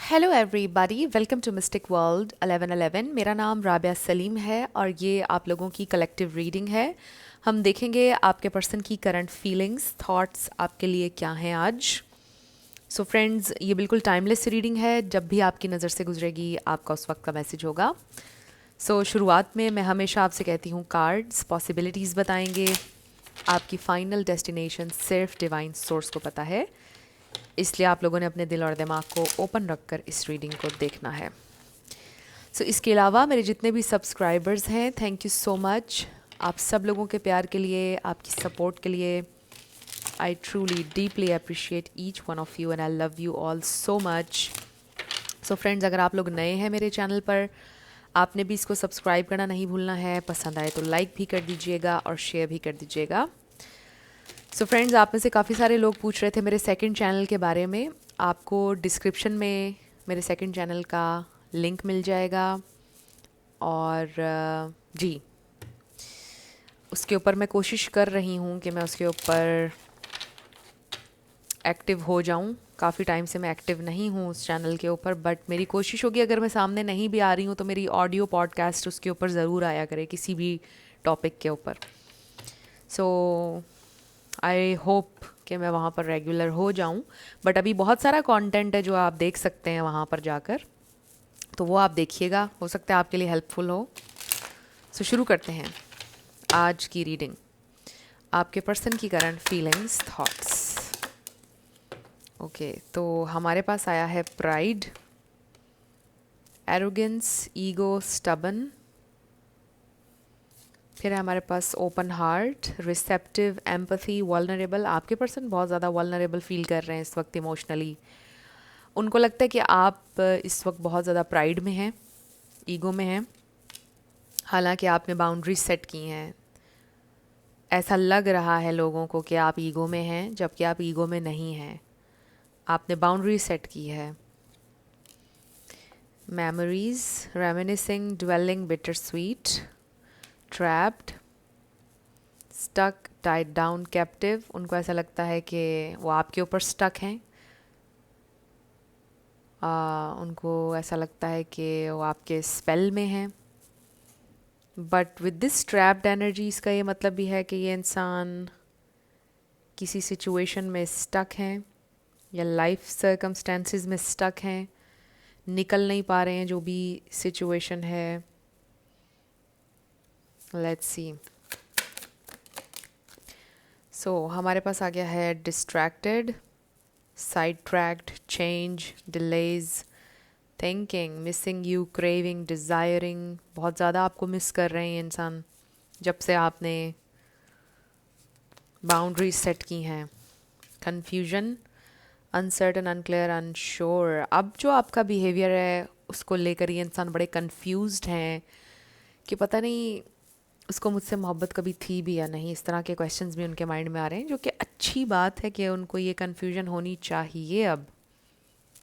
Hello everybody, welcome to mystic world 1111। मेरा नाम राबिया सलीम है और ये आप लोगों की कलेक्टिव रीडिंग है। हम देखेंगे आपके पर्सन की करंट फीलिंग्स, थॉट्स आपके लिए क्या हैं आज। सो फ्रेंड्स, ये बिल्कुल टाइमलेस रीडिंग है। जब भी आपकी नज़र से गुजरेगी आपका उस वक्त का मैसेज होगा। शुरुआत में मैं हमेशा आपसे कहती हूँ, कार्ड्स पॉसिबिलिटीज़ बताएंगे। आपकी फाइनल डेस्टिनेशन सिर्फ डिवाइन सोर्स को पता है, इसलिए आप लोगों ने अपने दिल और दिमाग को ओपन रखकर इस रीडिंग को देखना है। इसके अलावा मेरे जितने भी सब्सक्राइबर्स हैं, थैंक यू सो मच। आप सब लोगों के प्यार के लिए, आपकी सपोर्ट के लिए I truly deeply appreciate each one of you and I love you all so much. Friends, अगर आप लोग नए हैं मेरे चैनल पर, आपने भी इसको सब्सक्राइब करना नहीं भूलना है। पसंद आए तो लाइक भी कर दीजिएगा और शेयर भी कर दीजिएगा। फ्रेंड्स, आप में से काफ़ी सारे लोग पूछ रहे थे मेरे सेकंड चैनल के बारे में। आपको डिस्क्रिप्शन में मेरे सेकंड चैनल का लिंक मिल जाएगा और जी, उसके ऊपर मैं कोशिश कर रही हूँ कि मैं उसके ऊपर एक्टिव हो जाऊँ। काफ़ी टाइम से मैं एक्टिव नहीं हूँ उस चैनल के ऊपर, बट मेरी कोशिश होगी अगर मैं सामने नहीं भी आ रही हूँ तो मेरी ऑडियो पॉडकास्ट उसके ऊपर ज़रूर आया करे, किसी भी टॉपिक के ऊपर। आई होप कि मैं वहाँ पर रेगुलर हो जाऊँ, बट अभी बहुत सारा कंटेंट है जो आप देख सकते हैं वहाँ पर जाकर, तो वो आप देखिएगा, हो सकता है आपके लिए हेल्पफुल हो। शुरू करते हैं आज की रीडिंग। आपके पर्सन की करंट फीलिंग्स, थॉट्स। ओके, तो हमारे पास आया है प्राइड, एरोगेंस, ईगो, स्टबन। फिर है हमारे पास open heart, receptive, empathy, vulnerable. आपके पर्सन बहुत ज़्यादा वल्नरेबल फील कर रहे हैं इस वक्त इमोशनली। उनको लगता है कि आप इस वक्त बहुत ज़्यादा प्राइड में हैं, ईगो में हैं, हालांकि आपने बाउंड्रीज सेट की हैं। ऐसा लग रहा है लोगों को कि आप ईगो में हैं, जबकि आप ईगो में नहीं हैं, आपने बाउंड्री सेट की है। Memories, reminiscing, dwelling, bitter sweet, trapped, stuck, tied down, captive. उनको ऐसा लगता है कि वो आपके ऊपर स्टक हैं। उनको ऐसा लगता है कि वो आपके स्पेल में हैं। But with this trapped energy, इसका ये मतलब भी है कि ये इंसान किसी सिचुएशन में स्टक हैं या लाइफ सर्कमस्टेंसेस में स्टक हैं, निकल नहीं पा रहे हैं जो भी सिचुएशन है। Let's see. हमारे पास आ गया है distracted, side tracked, change, delays, thinking, missing you, craving, desiring. बहुत ज़्यादा आपको मिस कर रहे हैं इंसान जब से आपने बाउंड्रीज सेट की हैं। Confusion, uncertain, unclear, unsure. अब जो आपका बिहेवियर है उसको लेकर ये इंसान बड़े कन्फ्यूज्ड हैं कि पता नहीं उसको मुझसे मोहब्बत कभी थी भी या नहीं। इस तरह के क्वेश्चंस भी उनके माइंड में आ रहे हैं, जो कि अच्छी बात है कि उनको ये कन्फ्यूजन होनी चाहिए अब,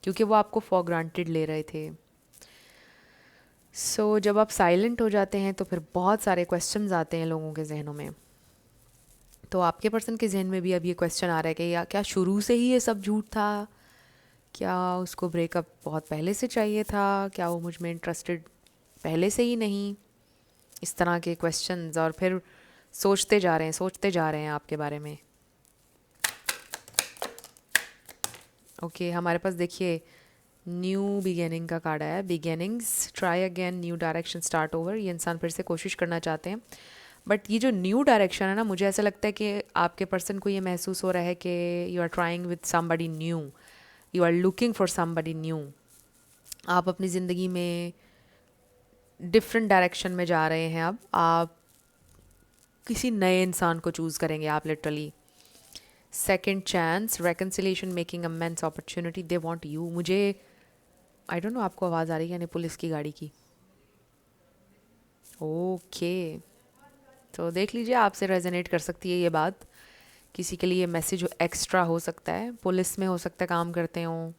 क्योंकि वो आपको फॉर ग्रांटेड ले रहे थे। जब आप साइलेंट हो जाते हैं तो फिर बहुत सारे क्वेश्चंस आते हैं लोगों के जहनों में। तो आपके पर्सन के जहन में भी अब ये क्वेश्चन आ रहा है कि या क्या शुरू से ही ये सब झूठ था, क्या उसको ब्रेकअप बहुत पहले से चाहिए था, क्या वो मुझ में इंटरेस्टेड पहले से ही नहीं। इस तरह के क्वेश्चंस, और फिर सोचते जा रहे हैं, सोचते जा रहे हैं आपके बारे में। ओके, हमारे पास देखिए न्यू बिगेनिंग का कार्ड आया है। Beginnings, try again, new direction, start over. ये इंसान फिर से कोशिश करना चाहते हैं, बट ये जो न्यू डायरेक्शन है ना, मुझे ऐसा लगता है कि आपके पर्सन को ये महसूस हो रहा है कि you are trying with somebody new, you are looking for somebody new. आप अपनी ज़िंदगी में डिफरेंट डायरेक्शन में जा रहे हैं। अब आप किसी नए इंसान को चूज़ करेंगे, आप literally. Second chance, reconciliation, making amends, opportunity, they want you. मुझे आई डोंट नो आपको आवाज़ आ रही है यानी पुलिस की गाड़ी की। ओके, तो देख लीजिए, आपसे रेजोनेट कर सकती है ये बात। किसी के लिए मैसेज एक्स्ट्रा हो सकता है, पुलिस में हो सकता है काम करते हों,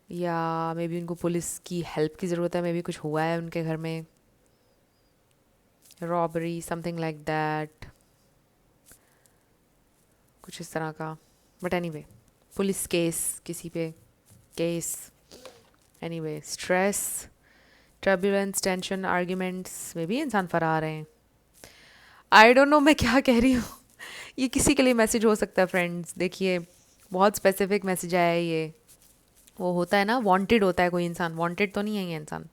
या मे बी उनको पुलिस की हेल्प की ज़रूरत है, मे बी कुछ हुआ है उनके घर में, रॉबरी, समथिंग लाइक दैट, कुछ इस तरह का। बट एनीवे, पुलिस केस, किसी पे case. Anyway, stress, turbulence, tension, arguments में भी इंसान फरार हैं। आई डोंट नो मैं क्या कह रही हूँ। ये किसी के लिए मैसेज हो सकता है फ्रेंड्स। देखिए, बहुत स्पेसिफिक मैसेज आया है ये। वो होता है ना, वांटेड होता है कोई इंसान, वांटेड तो नहीं है ये इंसान।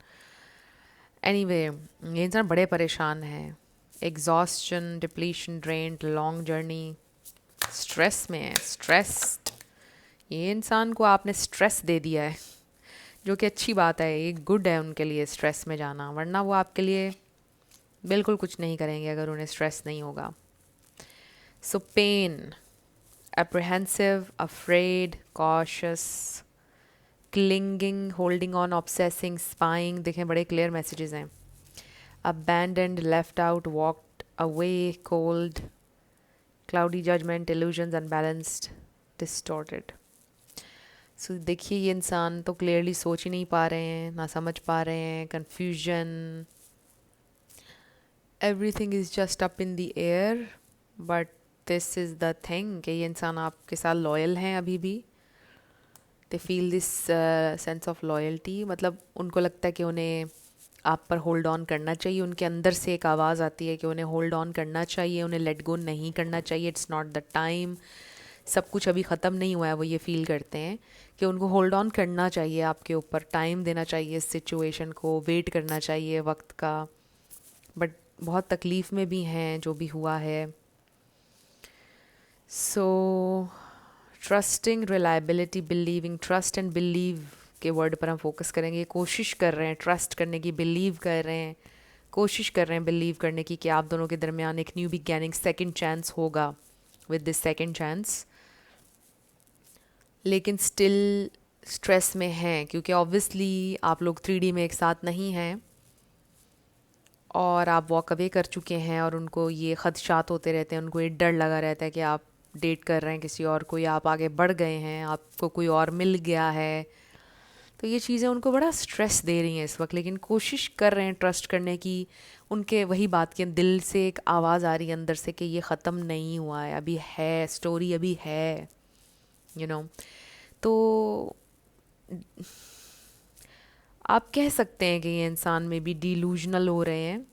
एनीवे, ये इंसान बड़े परेशान है। Exhaustion, depletion, drained, long journey, stress में है, स्ट्रेस्ड। ये इंसान को आपने स्ट्रेस दे दिया है, जो कि अच्छी बात है। ये गुड है उनके लिए स्ट्रेस में जाना, वरना वो आपके लिए बिल्कुल कुछ नहीं करेंगे अगर उन्हें स्ट्रेस नहीं होगा। सो pen, apprehensive, afraid, cautious, clinging, holding on, obsessing, spying, देखें बड़े क्लियर मैसेजेस हैं। abandoned, left out, walked away, cold, cloudy judgment, illusions, unbalanced, distorted. सो देखिए, ये इंसान तो क्लियरली सोच ही नहीं पा रहे हैं, ना समझ पा रहे हैं, confusion, everything is just up in the air. But this is the thing कि ये इंसान आपके साथ लॉयल हैं अभी भी। They feel this sense of loyalty, मतलब उनको लगता है कि उन्हें आप पर होल्ड ऑन करना चाहिए। उनके अंदर से एक आवाज़ आती है कि उन्हें होल्ड ऑन करना चाहिए, उन्हें लेट गो नहीं करना चाहिए। इट्स नॉट द टाइम, सब कुछ अभी ख़त्म नहीं हुआ है। वो ये फील करते हैं कि उनको होल्ड ऑन करना चाहिए आपके ऊपर, टाइम देना चाहिए इस सिचुएशन को, वेट करना चाहिए वक्त का। बट बहुत तकलीफ़ में भी हैं जो भी हुआ है। So trusting, reliability, believing, trust and believe के वर्ड पर हम फोकस करेंगे। कोशिश कर रहे हैं ट्रस्ट करने की, बिलीव कर रहे हैं, कोशिश कर रहे हैं बिलीव करने की कि आप दोनों के दरमियान एक न्यू बिगैनिंग, सेकंड चांस होगा विद दिस सेकंड चांस। लेकिन स्टिल स्ट्रेस में हैं, क्योंकि ऑब्वियसली आप लोग 3D में एक साथ नहीं हैं और आप वॉक अवे कर चुके हैं, और उनको ये खदशात होते रहते हैं, उनको ये डर लगा रहता है कि आप डेट कर रहे हैं किसी और को, या आप आगे बढ़ गए हैं, आपको कोई और मिल गया है। तो ये चीज़ें उनको बड़ा स्ट्रेस दे रही हैं इस वक्त। लेकिन कोशिश कर रहे हैं ट्रस्ट करने की। उनके वही बात के दिल से एक आवाज़ आ रही है अंदर से कि ये ख़त्म नहीं हुआ है, अभी है, स्टोरी अभी है, यू नो। तो आप कह सकते हैं कि ये इंसान में भी डिलूजनल हो रहे हैं।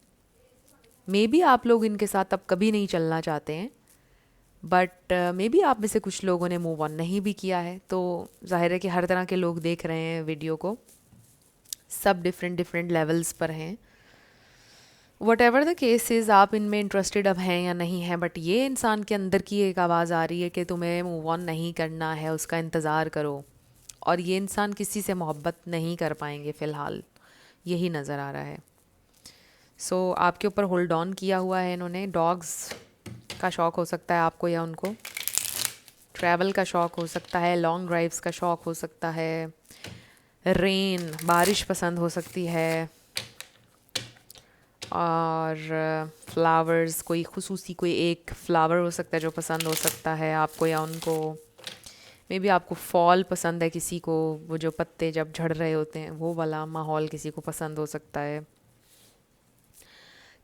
मे बी आप लोग इनके साथ अब कभी नहीं चलना चाहते हैं, बट मे बी आप में से कुछ लोगों ने मूव ऑन नहीं भी किया है। तो जाहिर है कि हर तरह के लोग देख रहे हैं वीडियो को, सब डिफरेंट डिफरेंट लेवल्स पर हैं। What ever the case is, आप इनमें इंटरेस्टेड अब हैं या नहीं हैं, बट ये इंसान के अंदर की एक आवाज़ आ रही है कि तुम्हें मूव ऑन नहीं करना है, उसका इंतज़ार करो। और ये इंसान किसी से मोहब्बत नहीं कर पाएंगे फ़िलहाल, यही नज़र आ रहा है। सो आपके ऊपर होल्ड ऑन किया हुआ है इन्होंने। डॉग्स का शौक़ हो सकता है आपको या उनको, ट्रैवल का शौक़ हो सकता है, लॉन्ग ड्राइव्स का शौक़ हो सकता है, रेन, बारिश पसंद हो सकती है, और फ्लावर्स, कोई खुसूसी कोई एक फ्लावर हो सकता है जो पसंद हो सकता है आपको या उनको। मे बी आपको फॉल पसंद है किसी को, वो जो पत्ते जब झड़ रहे होते हैं वो वाला माहौल किसी को पसंद हो सकता है।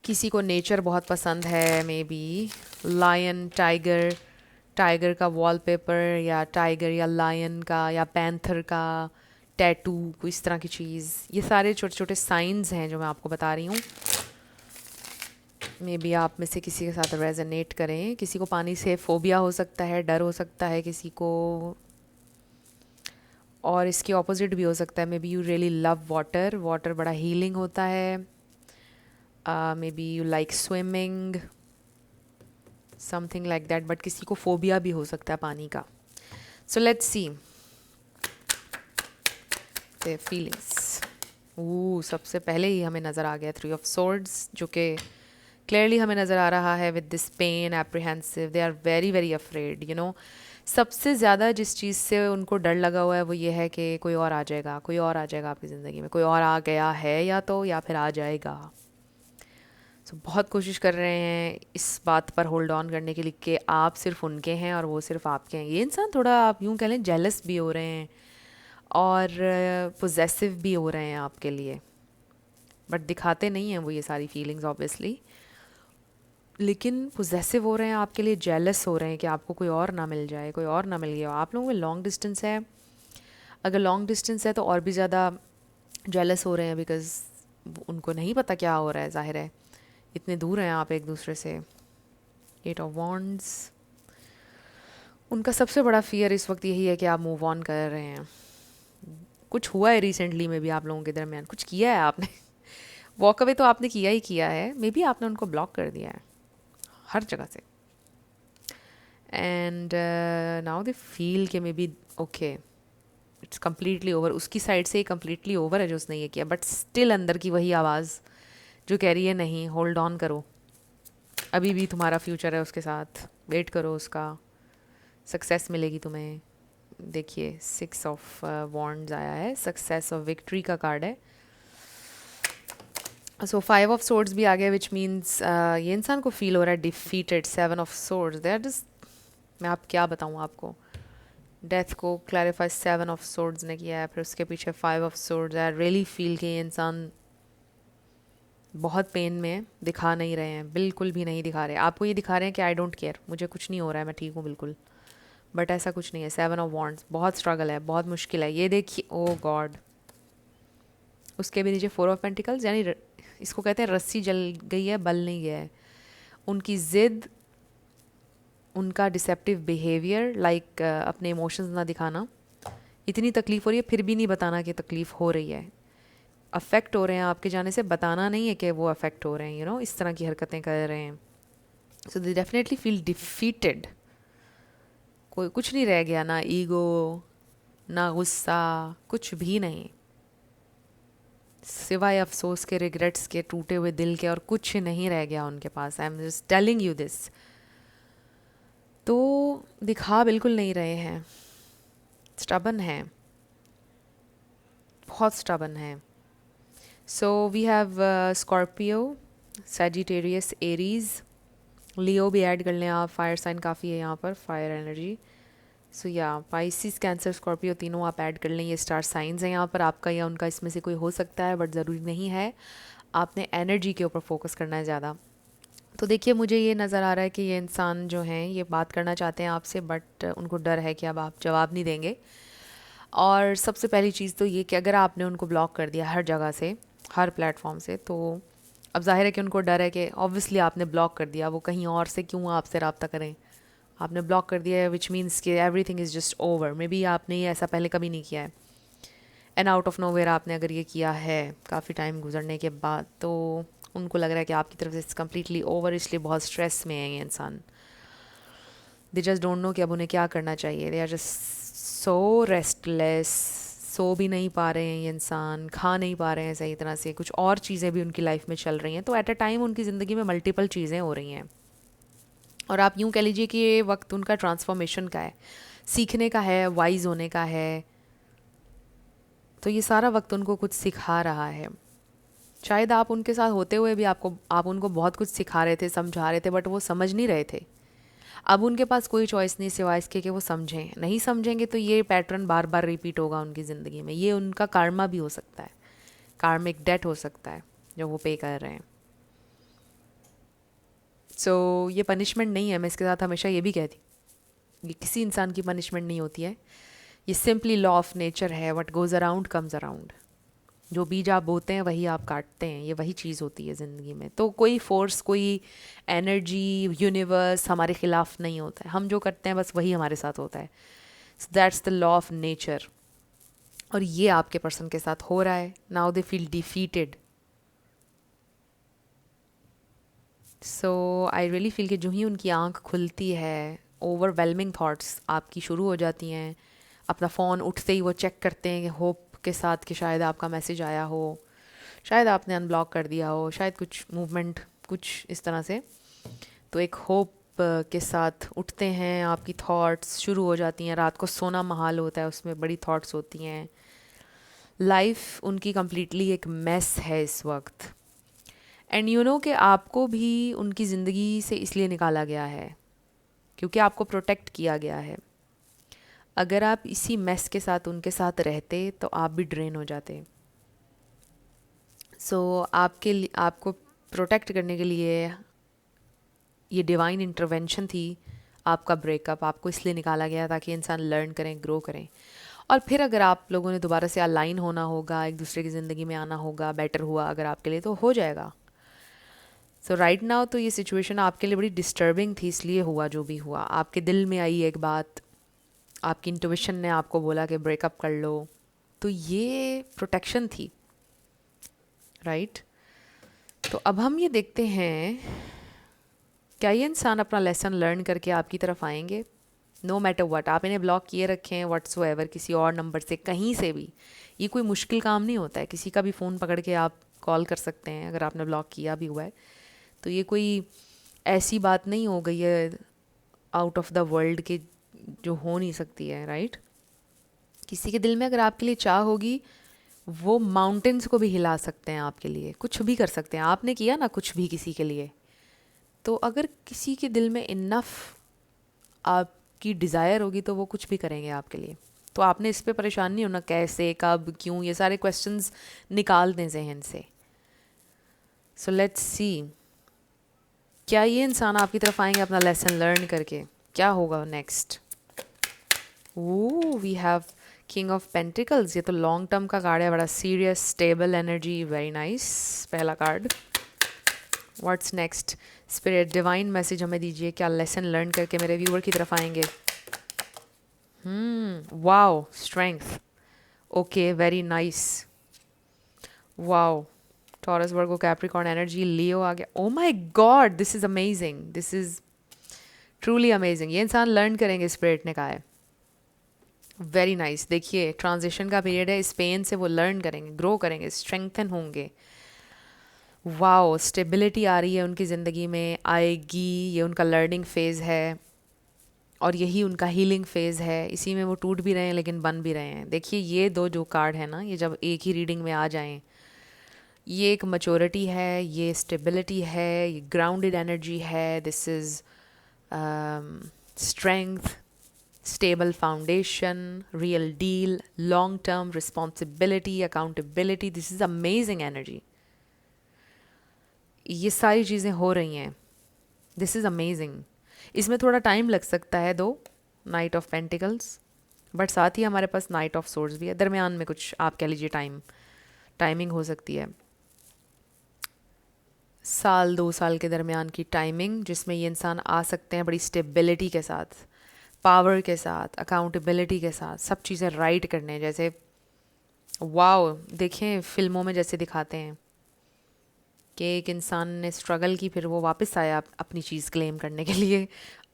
किसी को नेचर बहुत पसंद है, may be lion, tiger, tiger का वॉलपेपर, या टाइगर या लायन का या पैंथर का टैटू, कोई इस तरह की चीज़। ये सारे छोटे छोटे साइंस हैं जो मैं आपको बता रही हूँ। मे बी आप में से किसी के साथ रेजोनेट करें। किसी को पानी से फोबिया हो सकता है, डर हो सकता है किसी को, और इसके ऑपोजिट भी हो सकता है। May B you really love water, water बड़ा हीलिंग होता है। May B you like swimming, something like that. But किसी को फोबिया भी हो सकता है पानी का। So let's see the feelings. सबसे पहले ही हमें नज़र आ गया 3 ऑफ सोर्ड्स, जो कि क्लियरली हमें नज़र आ रहा है with this pain, apprehensive, they are very very afraid, you know. सबसे ज़्यादा जिस चीज़ से उनको डर लगा हुआ है वो ये है कि कोई और आ जाएगा, कोई और आ जाएगा आपकी ज़िंदगी में, कोई और आ गया है या तो, या फिर आ जाएगा। सो बहुत कोशिश कर रहे हैं इस बात पर होल्ड ऑन करने के लिए कि आप सिर्फ उनके हैं और वो सिर्फ आपके हैं। ये इंसान थोड़ा, आप यूँ कह लें, जेलस भी हो रहे हैं और पोजेसिव भी हो रहे हैं आपके लिए, बट दिखाते नहीं हैं वो ये सारी फीलिंग्स ऑब्वियसली। लेकिन पोजेसिव हो रहे हैं आपके लिए, जेलस हो रहे हैं कि आपको कोई और ना मिल जाए, कोई और ना मिल गया। आप लोगों में लॉन्ग डिस्टेंस है, अगर लॉन्ग डिस्टेंस है तो और भी ज़्यादा जेलस हो रहे हैं बिकॉज उनको नहीं पता क्या हो रहा है, जाहिर है इतने दूर हैं आप एक दूसरे से। 8 ऑफ वॉन्ड्स, उनका सबसे बड़ा फियर इस वक्त यही है कि आप मूव ऑन कर रहे हैं। कुछ हुआ है रिसेंटली में भी आप लोगों के दरमियान, कुछ किया है आपने। वॉक अवे तो आपने किया ही किया है, मे बी आपने उनको ब्लॉक कर दिया है हर जगह से। एंड नाउ दे फील के may be okay it's completely over, उसकी साइड से ही कम्प्लीटली ओवर है जो उसने ये किया, बट स्टिल अंदर की वही आवाज़ जो कह रही है नहीं, होल्ड ऑन करो, अभी भी तुम्हारा फ्यूचर है उसके साथ, वेट करो उसका, सक्सेस मिलेगी तुम्हें। देखिए 6 ऑफ वॉन्ड्स आया है, सक्सेस और विक्ट्री का कार्ड है। सो 5 ऑफ सोर्ड्स भी आ गया, विच मीन्स ये इंसान को फील हो रहा है defeated. 7 of swords, that is, मैं आप क्या बताऊँ आपको, डेथ को क्लैरिफाई 7 ऑफ सोर्ड्स ने किया है, फिर उसके पीछे 5 of swords. I really feel कि ये इंसान बहुत पेन में दिखा नहीं रहे हैं, बिल्कुल भी नहीं दिखा रहे। आपको ये दिखा रहे हैं कि आई डोंट केयर, मुझे कुछ नहीं हो रहा है, मैं ठीक हूँ बिल्कुल, बट ऐसा कुछ नहीं है। 7 ऑफ वॉन्ड्स, बहुत स्ट्रगल है, बहुत मुश्किल है। ये देखिए, ओ गॉड, उसके भी नीचे 4 ऑफ पेंटिकल्स, यानी इसको कहते हैं रस्सी जल गई है, बल नहीं गया है। उनकी ज़िद, उनका डिसेप्टिव बिहेवियर, लाइक अपने इमोशंस ना दिखाना, इतनी तकलीफ़ हो रही है फिर भी नहीं बताना कि तकलीफ़ हो रही है, अफेक्ट हो रहे हैं आपके जाने से, बताना नहीं है कि वो अफेक्ट हो रहे हैं, यू नो, इस तरह की हरकतें कर रहे हैं। सो दे डेफिनेटली फील डिफीटेड। कोई कुछ नहीं रह गया, ना ईगो, ना गुस्सा, कुछ भी नहीं, सिवाय अफसोस के, रिग्रेट्स के, टूटे हुए दिल के, और कुछ नहीं रह गया उनके पास। I am just telling you this. तो दिखा बिल्कुल नहीं रहे हैं, स्टबन है, बहुत स्टबन है। So we have Scorpio, Sagittarius, Aries, Leo भी ऐड कर लें आप, फायर साइन काफ़ी है यहाँ पर, फायर एनर्जी। सो या पाइसिस, कैंसर, स्कॉर्पियो, तीनों आप ऐड कर लें, ये स्टार साइंस हैं यहाँ पर, आपका या उनका इसमें से कोई हो सकता है, बट ज़रूरी नहीं है। आपने एनर्जी के ऊपर फोकस करना है ज़्यादा। तो देखिए, मुझे ये नज़र आ रहा है कि ये इंसान जो हैं ये बात करना चाहते हैं आपसे, बट उनको डर है कि अब आप जवाब नहीं देंगे। और सबसे पहली चीज़ तो ये कि अगर आपने उनको ब्लॉक कर दिया हर जगह से, हर प्लेटफॉर्म से, तो अब जाहिर है कि उनको डर है कि ऑब्वियसली आपने ब्लॉक कर दिया, वो कहीं और से क्यों आपसे रब्ता करें, आपने ब्लॉक कर दिया है, विच मीन्स कि everything is just over. May be आपने ये ऐसा पहले कभी नहीं किया है, एंड आउट ऑफ नोवेयर आपने अगर ये किया है काफ़ी टाइम गुजरने के बाद, तो उनको लग रहा है कि आपकी तरफ से इट्स कम्प्लीटली ओवर, इसलिए बहुत स्ट्रेस में है ये इंसान। दे जस्ट डोंट नो कि अब उन्हें क्या करना चाहिए। They are just so restless, सो भी नहीं पा रहे हैं ये इंसान, खा नहीं पा रहे हैं सही तरह से, कुछ और चीज़ें भी उनकी लाइफ में चल रही हैं। तो एट अ टाइम उनकी ज़िंदगी में मल्टीपल चीज़ें हो रही हैं, और आप यूँ कह लीजिए कि ये वक्त उनका ट्रांसफॉर्मेशन का है, सीखने का है, वाइज होने का है। तो ये सारा वक्त उनको कुछ सिखा रहा है। शायद आप उनके साथ होते हुए भी आप उनको बहुत कुछ सिखा रहे थे, समझा रहे थे, बट वो समझ नहीं रहे थे। अब उनके पास कोई चॉइस नहीं सिवाय इसके कि वो समझें। नहीं समझेंगे तो ये पैटर्न बार बार रिपीट होगा उनकी ज़िंदगी में। ये उनका कार्मा भी हो सकता है, कार्मिक डेट हो सकता है जो वो पे कर रहे हैं। सो ये पनिशमेंट नहीं है, मैं इसके साथ हमेशा ये भी कहती, ये किसी इंसान की पनिशमेंट नहीं होती है, ये सिंपली लॉ ऑफ नेचर है। What goes around comes around, जो बीज आप बोते हैं वही आप काटते हैं, ये वही चीज़ होती है ज़िंदगी में। तो कोई फोर्स, कोई एनर्जी, यूनिवर्स हमारे ख़िलाफ़ नहीं होता है, हम जो करते हैं बस वही हमारे साथ होता है। So that's the law of nature, और ये आपके पर्सन के साथ हो रहा है। Now they feel defeated. So I really feel कि जो ही उनकी आंख खुलती है, ओवरवेलमिंग थॉट्स आपकी शुरू हो जाती हैं। अपना फ़ोन उठते ही वो चेक करते हैं कि होप के साथ कि शायद आपका मैसेज आया हो, शायद आपने अनब्लॉक कर दिया हो, शायद कुछ मूवमेंट, कुछ इस तरह से। तो एक होप के साथ उठते हैं, आपकी थॉट्स शुरू हो जाती हैं। रात को सोना महाल होता है, उसमें बड़ी थॉट्स होती हैं। लाइफ उनकी कम्प्लीटली एक मेस है इस वक्त। एंड यू नो कि आपको भी उनकी ज़िंदगी से इसलिए निकाला गया है क्योंकि आपको प्रोटेक्ट किया गया है। अगर आप इसी मेस के साथ उनके साथ रहते तो आप भी ड्रेन हो जाते। सो आपको प्रोटेक्ट करने के लिए ये डिवाइन इंटरवेंशन थी, आपका ब्रेकअप। आपको इसलिए निकाला गया ताकि इंसान लर्न करें, ग्रो करें। और फिर अगर आप लोगों ने दोबारा से अलाइन होना होगा, एक दूसरे की ज़िंदगी में आना होगा, बेटर हुआ अगर आपके लिए तो हो जाएगा. सो राइट नाउ तो ये सिचुएशन आपके लिए बड़ी डिस्टर्बिंग थी, इसलिए हुआ जो भी हुआ. आपके दिल में आई एक बात, आपकी इंट्यूशन ने आपको बोला कि ब्रेकअप कर लो, तो ये प्रोटेक्शन थी, राइट. तो अब हम ये देखते हैं क्या ये इंसान अपना लेसन लर्न करके आपकी तरफ आएंगे. नो मैटर वट, आप इन्हें ब्लॉक किए रखें व्हाट्सोएवर किसी और नंबर से, कहीं से भी. ये कोई मुश्किल काम नहीं होता है, किसी का भी फ़ोन पकड़ के आप कॉल कर सकते हैं अगर आपने ब्लॉक किया भी हुआ है. तो ये कोई ऐसी बात नहीं हो गई है आउट ऑफ द वर्ल्ड के जो हो नहीं सकती है, राइट. किसी के दिल में अगर आपके लिए चाह होगी, वो माउंटेन्स को भी हिला सकते हैं आपके लिए, कुछ भी कर सकते हैं. आपने किया ना कुछ भी किसी के लिए, तो अगर किसी के दिल में इनफ आपकी डिज़ायर होगी तो वो कुछ भी करेंगे आपके लिए. तो आपने इस पे परेशान नहीं होना कैसे, कब, क्यों, ये सारे क्वेश्चंस निकाल दें जहन से. सो लेट्स सी, क्या ये इंसान आपकी तरफ आएंगे अपना लेसन लर्न करके, क्या होगा next. Oh, we have king of pentacles. ये तो लॉन्ग टर्म का कार्ड है, बड़ा serious stable energy, very nice. पहला card. What's next. Spirit divine message हमें दीजिए, क्या लेसन लर्न करके मेरे व्यूअर की तरफ आएंगे. Wow, strength. Okay, very nice. Wow, Taurus, Virgo, Capricorn energy, Leo आ गया. Oh my god, this is amazing, this is truly amazing. ये इंसान लर्न करेंगे, स्पिरिट ने कहा है. Very nice. देखिए, ट्रांजिशन का पीरियड है, इस पेन से वो लर्न करेंगे, ग्रो करेंगे, स्ट्रेंथन होंगे. वाओ, स्टेबिलिटी आ रही है उनकी ज़िंदगी में, आएगी. ये उनका लर्निंग फेज़ है और यही उनका हीलिंग फेज़ है. इसी में वो टूट भी रहे हैं लेकिन बन भी रहे हैं. देखिए, ये दो जो कार्ड है ना, ये जब एक ही रीडिंग में आ जाएं, ये एक मैच्योरिटी है, ये स्टेबिलिटी है, ये ग्राउंडेड एनर्जी है. This is strength, stable foundation, real deal, long term responsibility, accountability. This is amazing energy. ये सारी चीज़ें हो रही हैं. This is amazing. इसमें थोड़ा टाइम लग सकता है दो, नाइट ऑफ पेंटिकल्स, बट साथ ही हमारे पास नाइट ऑफ सोर्ड्स भी है. दरमियान में कुछ आप कह लीजिए टाइमिंग हो सकती है, साल 2 साल के दरमियान की टाइमिंग, जिसमें ये इंसान आ सकते हैं बड़ी स्टेबिलिटी के साथ, पावर के साथ, अकाउंटेबिलिटी के साथ, सब चीज़ें राइट करने. जैसे वाओ, देखें फिल्मों में जैसे दिखाते हैं कि एक इंसान ने स्ट्रगल की, फिर वो वापस आया अपनी चीज़ क्लेम करने के लिए,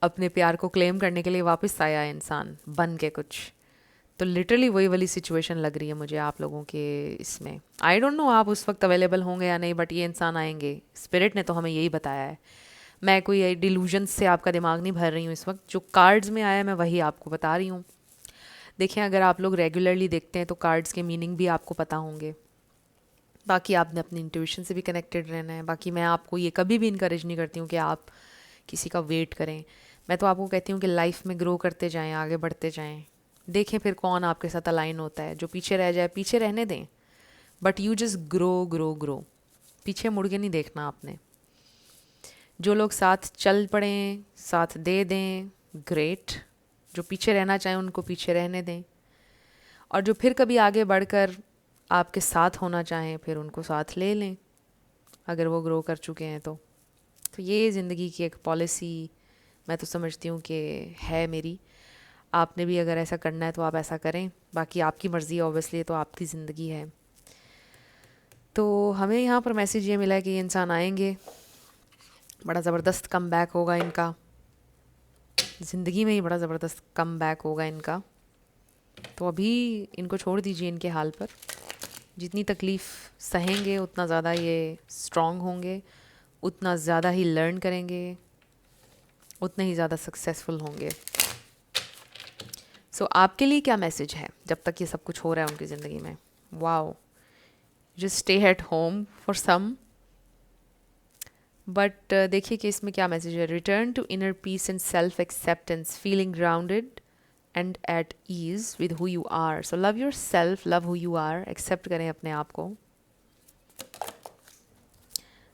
अपने प्यार को क्लेम करने के लिए वापस आया इंसान बन के कुछ. तो लिटरली वही वाली सिचुएशन लग रही है मुझे आप लोगों के इसमें. आई डोंट नो आप उस वक्त अवेलेबल होंगे या नहीं, बट ये इंसान आएंगे. स्पिरिट ने तो हमें यही बताया है. मैं कोई डिलूजन से आपका दिमाग नहीं भर रही हूँ इस वक्त. जो कार्ड्स में आया मैं वही आपको बता रही हूँ. देखें, अगर आप लोग रेगुलरली देखते हैं तो कार्ड्स के मीनिंग भी आपको पता होंगे. बाकी आपने अपनी इंट्यूशन से भी कनेक्टेड रहना है. बाकी मैं आपको ये कभी भी इनकरेज नहीं करती हूँ कि आप किसी का वेट करें. मैं तो आपको कहती हूँ कि लाइफ में ग्रो करते जाएं, आगे बढ़ते जाएं. देखें फिर कौन आपके साथ अलाइन होता है. जो पीछे रह जाए पीछे रहने दें, but you just grow grow grow. पीछे मुड़ के नहीं देखना आपने. जो लोग साथ चल पड़ें, साथ दे दें, ग्रेट. जो पीछे रहना चाहें उनको पीछे रहने दें, और जो फिर कभी आगे बढ़कर आपके साथ होना चाहें फिर उनको साथ ले लें, अगर वो ग्रो कर चुके हैं तो. ये ज़िंदगी की एक पॉलिसी मैं तो समझती हूँ कि है मेरी. आपने भी अगर ऐसा करना है तो आप ऐसा करें. बाकी आपकी मर्ज़ी है ऑब्वियसली, तो आपकी ज़िंदगी है. तो हमें यहाँ पर मैसेज ये मिला है कि ये इंसान आएंगे, बड़ा ज़बरदस्त कम बैक होगा इनका. ज़िंदगी में ही बड़ा ज़बरदस्त कम बैक होगा इनका. तो अभी इनको छोड़ दीजिए इनके हाल पर. जितनी तकलीफ़ सहेंगे उतना ज़्यादा ये स्ट्रॉन्ग होंगे, उतना ज़्यादा ही लर्न करेंगे, उतने ही ज़्यादा सक्सेसफुल होंगे. सो आपके लिए क्या मैसेज है जब तक ये सब कुछ हो रहा है उनकी ज़िंदगी में. Wow, just stay at home for some. But देखिए कि इसमें क्या मैसेज है. Return to inner peace and self acceptance, feeling grounded and at ease with who you are. So love yourself, love who you are, accept करें अपने आप को.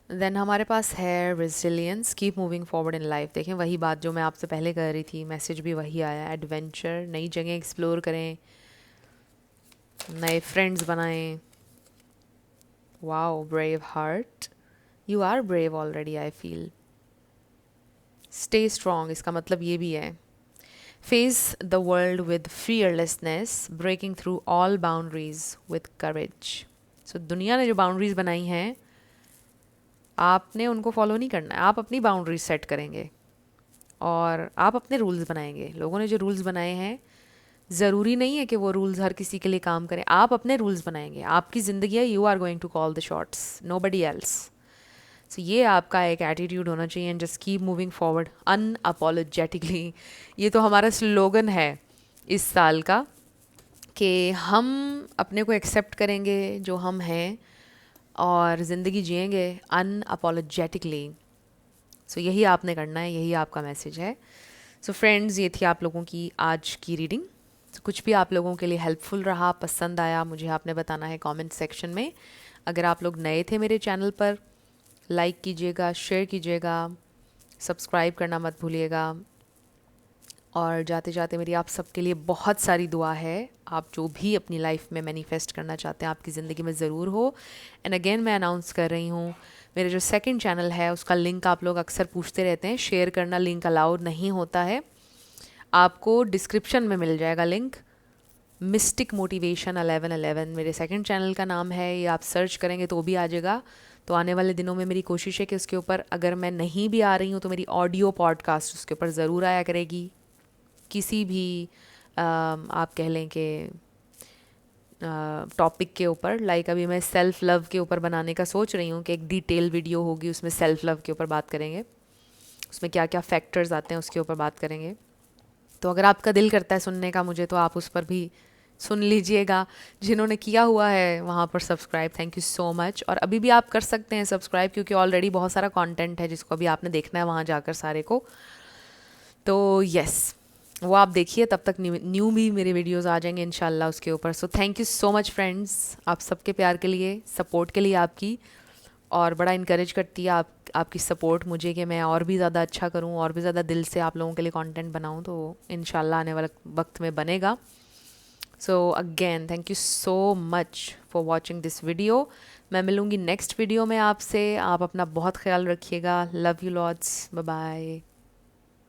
Then हमारे पास है resilience, keep moving forward in life. देखें वही बात जो मैं आपसे पहले कह रही थी, मैसेज भी वही आया. एडवेंचर, नई जगह एक्सप्लोर करें, नए फ्रेंड्स बनाएं। Wow, brave heart, you are brave already I feel. Stay strong, इसका मतलब ये भी है। Face the world with fearlessness, breaking through all boundaries with courage. So दुनिया ने जो बाउंड्रीज बनाई हैं, आपने उनको फॉलो नहीं करना है, आप अपनी बाउंड्रीज सेट करेंगे और आप अपने रूल्स बनाएंगे। लोगों ने जो रूल्स बनाए हैं, ज़रूरी नहीं है कि वो रूल्स हर किसी के लिए काम करें। आप अपने रूल्स बनाएंगे, आपकी ज़िंदगी है, you are going to call the shots, nobody else. So ये आपका एक एटीट्यूड होना चाहिए and just keep moving forward unapologetically. ये तो हमारा स्लोगन है इस साल का कि हम अपने को एक्सेप्ट करेंगे जो हम हैं और ज़िंदगी जिएंगे अनअपोलोजेटिकली। सो यही आपने करना है, यही आपका मैसेज है। सो फ्रेंड्स, ये थी आप लोगों की आज की रीडिंग। कुछ भी आप लोगों के लिए हेल्पफुल रहा, पसंद आया, मुझे आपने बताना है कमेंट सेक्शन में। अगर आप लोग नए थे मेरे चैनल पर, लाइक कीजिएगा, शेयर कीजिएगा, सब्सक्राइब करना मत भूलिएगा। और जाते जाते मेरी आप सबके लिए बहुत सारी दुआ है। आप जो भी अपनी लाइफ में मैनिफेस्ट करना चाहते हैं आपकी ज़िंदगी में ज़रूर हो। एंड अगेन मैं अनाउंस कर रही हूँ, मेरे जो सेकंड चैनल है उसका लिंक आप लोग अक्सर पूछते रहते हैं, शेयर करना लिंक अलाउड नहीं होता है। आपको डिस्क्रिप्शन में मिल जाएगा लिंक। मिस्टिक मोटिवेशन 1111 मेरे सेकंड चैनल का नाम है, ये आप सर्च करेंगे तो भी आ जाएगा। तो आने वाले दिनों में मेरी कोशिश है कि उसके ऊपर अगर मैं नहीं भी आ रही हूँ तो मेरी ऑडियो पॉडकास्ट उसके ऊपर ज़रूर आया करेगी। किसी भी आप कह लें कि टॉपिक के ऊपर, लाइक अभी मैं सेल्फ़ लव के ऊपर बनाने का सोच रही हूँ कि एक डिटेल वीडियो होगी, उसमें सेल्फ़ लव के ऊपर बात करेंगे, उसमें क्या क्या फैक्टर्स आते हैं उसके ऊपर बात करेंगे। तो अगर आपका दिल करता है सुनने का मुझे, तो आप उस पर भी सुन लीजिएगा। जिन्होंने किया हुआ है वहाँ पर subscribe, thank you so much. और अभी भी आप कर सकते हैं सब्सक्राइब, क्योंकि ऑलरेडी बहुत सारा कंटेंट है जिसको अभी आपने देखना है वहाँ जाकर सारे को। तो यस, वो आप देखिए, तब तक न्यू भी मेरे वीडियोस आ जाएंगे इंशाल्लाह उसके ऊपर। So thank you so much friends, आप सबके प्यार के लिए, सपोर्ट के लिए आपकी। और बड़ा इनकरेज करती है आपकी सपोर्ट मुझे कि मैं और भी ज़्यादा अच्छा करूं, और भी ज़्यादा दिल से आप लोगों के लिए कंटेंट बनाऊं। तो इंशाल्लाह आने वाले वक्त में बनेगा। So again thank you so much for watching this video. मैं मिलूँगी नेक्स्ट वीडियो में आपसे। आप अपना बहुत ख्याल रखिएगा। Love you lots, bye bye.